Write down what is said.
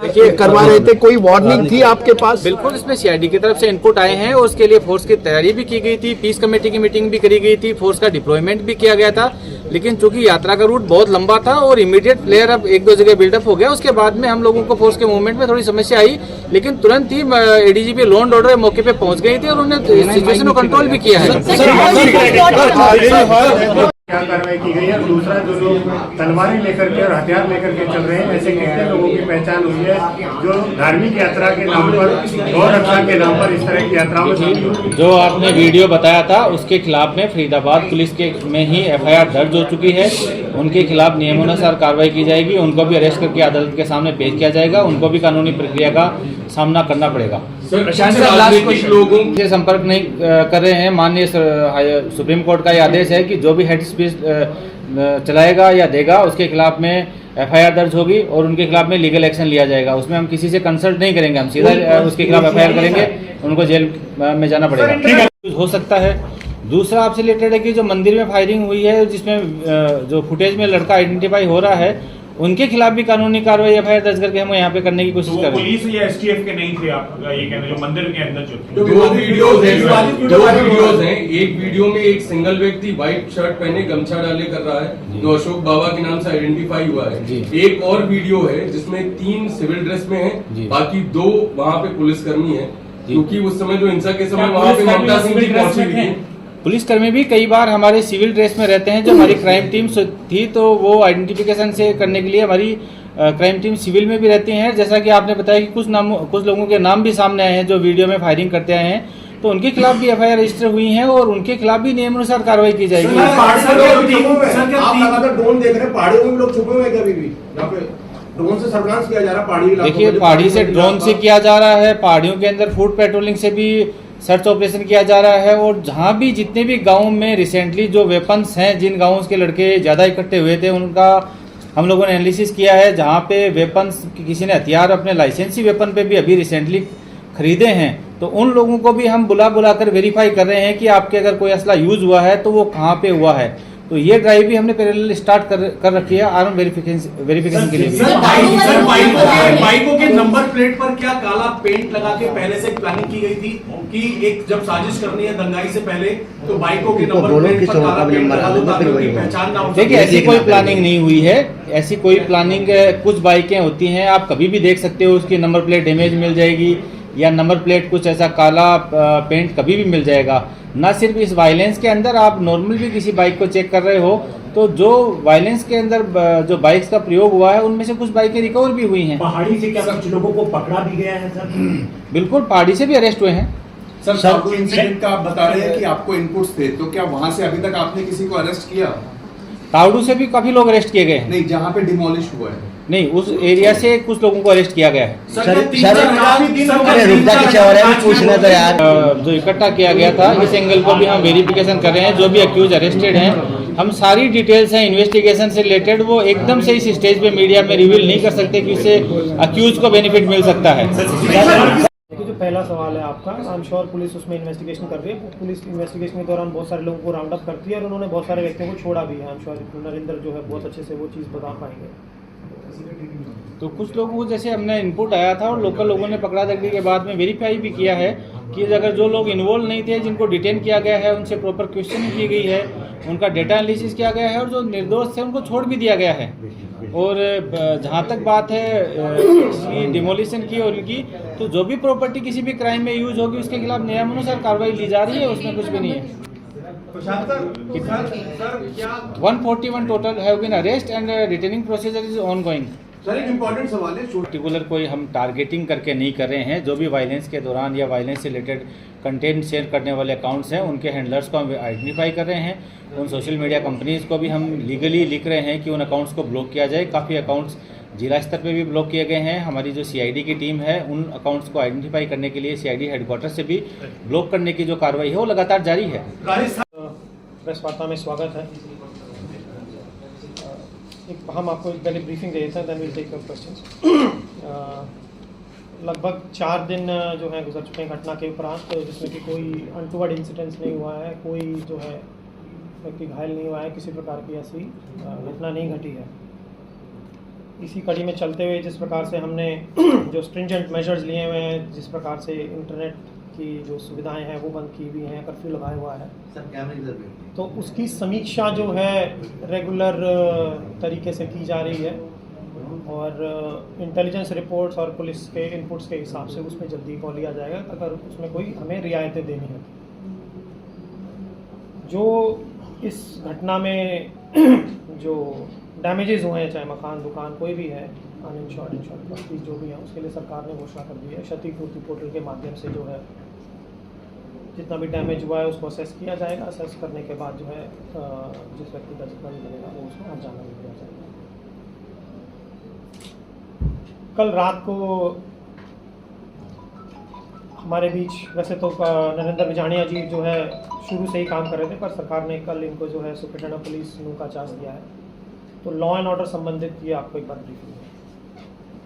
करवा रहे थे, कोई वार्निंग थी आपके पास? बिल्कुल, इसमें सीआईडी की तरफ से इनपुट आए हैं और उसके लिए फोर्स की तैयारी भी की गई थी, पीस कमेटी की मीटिंग भी करी गई थी, फोर्स का डिप्लॉयमेंट भी किया गया था। लेकिन चूंकि यात्रा का रूट बहुत लंबा था और इमीडिएट प्लेयर अब एक दो जगह बिल्डअप हो गया, उसके बाद में हम लोगों को फोर्स के मूवमेंट में थोड़ी समस्या आई, लेकिन तुरंत ही एडीजीपी लॉ एंड ऑर्डर मौके पे पहुंच गई थी और उन्होंने सिचुएशन को कंट्रोल भी किया है। क्या कार्रवाई की गई है? दूसरा, जो लोग तलवारें लेकर के और हथियार लेकर के चल रहे हैं, ऐसे कितने लोगों की पहचान हुई है जो धार्मिक यात्रा के नाम पर, गौ रक्षा के नाम पर इस तरह की यात्राओं में शामिल हुए? जो आपने वीडियो बताया था उसके खिलाफ में फरीदाबाद पुलिस के में ही एफआईआर दर्ज हो चुकी है। उनके खिलाफ नियमानुसार कार्रवाई की जाएगी, उनको भी अरेस्ट करके अदालत के सामने पेश किया जाएगा, उनको भी कानूनी प्रक्रिया का सामना करना पड़ेगा। लोगों से संपर्क नहीं कर रहे हैं। माननीय सुप्रीम कोर्ट का यह आदेश है कि जो भी हेड स्पीच चलाएगा या देगा उसके खिलाफ में एफआईआर दर्ज होगी और उनके खिलाफ में लीगल एक्शन लिया जाएगा। उसमें हम किसी से कंसल्ट नहीं करेंगे, हम सीधा उसके खिलाफ एफआईआर करेंगे, उनको जेल में जाना पड़ेगा। हो सकता है। दूसरा आपसे रिलेटेड है कि जो मंदिर में फायरिंग हुई है, जिसमें जो फुटेज में लड़का आइडेंटिफाई हो रहा है, उनके खिलाफ भी कानूनी कार्रवाई एफआईआर दर्ज करके हम यहाँ पे करने की कोशिश कर रहे हैं। पुलिस या एसटीएफ के नहीं थे, आप ये कहना, जो मंदिर के अंदर जो दो वीडियोज हैं। एक वीडियो में एक सिंगल व्यक्ति व्हाइट शर्ट पहने गमछा डाले कर रहा है, जो अशोक बाबा के नाम से आइडेंटिफाई हुआ है। एक और वीडियो है जिसमें 3 सिविल ड्रेस में है, बाकी 2 वहाँ पे पुलिसकर्मी है, क्योंकि उस समय जो हिंसा के समय वहाँ पे ममता सिंह जी पहुंची हुई थी। पुलिसकर्मी भी कई बार हमारे सिविल ड्रेस में रहते हैं। जो हमारी क्राइम टीम थी तो वो आइडेंटिफिकेशन से करने के लिए हमारी क्राइम टीम सिविल में भी रहती हैं। जैसा कि आपने बताया कि कुछ लोगों के नाम भी सामने आए हैं जो वीडियो में फायरिंग करते आए हैं, तो उनके खिलाफ भी एफआईआर रजिस्टर हुई है और उनके खिलाफ भी नियमानुसार कार्रवाई की जाएगी। ड्रोन देख रहे हैं, पहाड़ियों में लोग छुपे हुए कभी भी यहाँ पे ड्रोन से सर्विलांस किया जा रहा है पहाड़ी इलाकों में। देखिए, पहाड़ी से ड्रोन से किया जा रहा है, पहाड़ियों के अंदर फूड पेट्रोलिंग से भी सर्च ऑपरेशन किया जा रहा है, और जहां भी जितने भी गांव में रिसेंटली जो वेपन्स हैं, जिन गांवों के लड़के ज़्यादा इकट्ठे हुए थे, उनका हम लोगों ने एनालिसिस किया है। जहां पे वेपन्स, किसी ने हथियार अपने लाइसेंसी वेपन पे भी अभी रिसेंटली खरीदे हैं, तो उन लोगों को भी हम बुला कर वेरीफाई कर रहे हैं कि आपके अगर कोई असला यूज हुआ है तो वो कहाँ पे हुआ है। तो ये ड्राइव भी हमने पैरेलल स्टार्ट कर रखी है आर्म वेरिफिकेशन के लिए। बाइकों के नंबर प्लेट पर क्या काला पेंट लगा के पहले से प्लानिंग की गई थी कि एक जब साजिश करनी है दंगाई से पहले तो बाइकों के नंबर प्लेट पर काला पेंट लगा दो ताकि उनकी पहचान ना हो। देखिए, ऐसी कोई प्लानिंग नहीं हुई है, ऐसी कोई प्लानिंग। कुछ बाइकें होती हैं, आप कभी भी देख सकते हो, उसकी नंबर प्लेट डैमेज मिल जाएगी या नंबर प्लेट कुछ ऐसा काला पेंट कभी भी मिल जाएगा। ना सिर्फ इस वायलेंस के अंदर, आप नॉर्मल भी किसी बाइक को चेक कर रहे हो तो जो वायलेंस के अंदर जो बाइक्स का प्रयोग हुआ है उनमें से कुछ बाइकें रिकवर भी हुई हैं। पहाड़ी से क्या कुछ लोगों को पकड़ा भी गया है सर? बिल्कुल, पहाड़ी से भी अरेस्ट हुए हैं। सर, इंसिडेंट का आप बता रहे हैं कि आपको इनपुट्स थे, तो क्या वहां से अभी तक आपने किसी को अरेस्ट किया? तावड़ू से भी काफी लोग अरेस्ट किए गए हैं। नहीं, जहाँ पे डिमोलिश हुआ है नहीं, उस एरिया से कुछ लोगों को अरेस्ट किया गया है। जो इकट्ठा किया गया था, इस एंगल को भी हम वेरिफिकेशन कर रहे हैं। जो भी अक्यूज अरेस्टेड हैं, हम सारी डिटेल्स हैं इन्वेस्टिगेशन से रिलेटेड, वो एकदम से इस स्टेज पे मीडिया में रिवील नहीं कर सकते कि इससे अक्यूज को बेनिफिट मिल सकता है। जो पहला सवाल है आपका, आई एम श्योर पुलिस उसमें इन्वेस्टिगेशन कर रही है। पुलिस इन्वेस्टिगेशन के दौरान बहुत सारे लोगों को राउंड अप करती है और उन्होंने बहुत सारे व्यक्तियों को छोड़ा भी है। आई एम श्योर नरेंद्र जो है बहुत अच्छे से वो चीज़ बता पाएंगे। तो कुछ लोगों को जैसे हमने इनपुट आया था और लोकल लोगों ने पकड़ा करने के बाद में वेरीफाई भी किया है कि अगर जो लोग इन्वॉल्व नहीं थे, जिनको डिटेन किया गया है, उनसे प्रॉपर क्वेश्चनिंग की गई है, उनका डेटा एनालिसिस किया गया है और जो निर्दोष थे उनको छोड़ भी दिया गया है। और जहाँ तक बात है डिमोलिशन की और इनकी, तो जो भी प्रॉपर्टी किसी भी क्राइम में यूज होगी उसके खिलाफ नियमानुसार कार्रवाई ली जा रही है, उसमें कुछ भी नहीं है। 141 total have been arrest and retaining procedure is ongoing. Sir, एक इम्पोर्टेंट सवाल है, पर्टिकुलर कोई हम टारगेटिंग करके नहीं कर रहे हैं। जो भी वायलेंस के दौरान या वायलेंस से रिलेटेड कंटेंट शेयर करने वाले अकाउंट्स हैं, उनके हैंडलर्स को हम आइडेंटिफाई कर रहे हैं। उन सोशल मीडिया कंपनीज को भी हम लीगली लिख रहे हैं कि उन अकाउंट्स को ब्लॉक किया जाए। काफ़ी अकाउंट्स जिला स्तर पे भी ब्लॉक किए गए हैं। हमारी जो सीआईडी की टीम है, उन अकाउंट्स को आइडेंटिफाई करने के लिए सीआईडी हेडक्वार्टर से भी ब्लॉक करने की जो कार्रवाई है वो लगातार जारी है। प्रेस वार्ता में स्वागत है। हम आपको एक पहले ब्रीफिंग दे देते हैं, then will take your questions. लगभग 4 दिन जो है गुजर चुके हैं घटना के उपरांत, जिसमें कि कोई अनटूवर्ड इंसिडेंट्स नहीं हुआ है, कोई जो है व्यक्ति घायल नहीं हुआ है, किसी प्रकार की ऐसी घटना नहीं घटी है। इसी कड़ी में चलते हुए जिस प्रकार से हमने जो स्ट्रिंजेंट मेजर्स लिए हुए हैं, जिस प्रकार से इंटरनेट की जो सुविधाएं हैं वो बंद की हुई हैं, कर्फ्यू लगाया हुआ है, तो उसकी समीक्षा जो है रेगुलर तरीके से की जा रही है और इंटेलिजेंस रिपोर्ट्स और पुलिस के इनपुट्स के हिसाब से उसमें जल्दी कॉल लिया जाएगा अगर उसमें कोई हमें रियायतें देनी है। जो इस घटना में जो डैमेजेस हुए हैं, चाहे मकान दुकान कोई भी है, अनइंश्योर्ड इंश्योर्ड प्रॉपर्टी जो भी है, उसके लिए सरकार ने घोषणा कर दी है। क्षतिपूर्ति पोर्टल के माध्यम से जो है जितना भी डैमेज हुआ है उसको असेस किया जाएगा। असेस करने के बाद जो है जिस व्यक्ति का जितना भी बनेगा वो उसको हर्जाना भी दिया जाएगा। कल रात को हमारे बीच वैसे तो नरेंद्र बिजानिया जी जो है शुरू से ही काम कर रहे थे, पर सरकार ने कल इनको जो है सुपरिटेंडेंट ऑफ पुलिस नू का चार्ज दिया है। तो लॉ एंड ऑर्डर संबंधित ये आपको एक बार ब्रीफिंग है।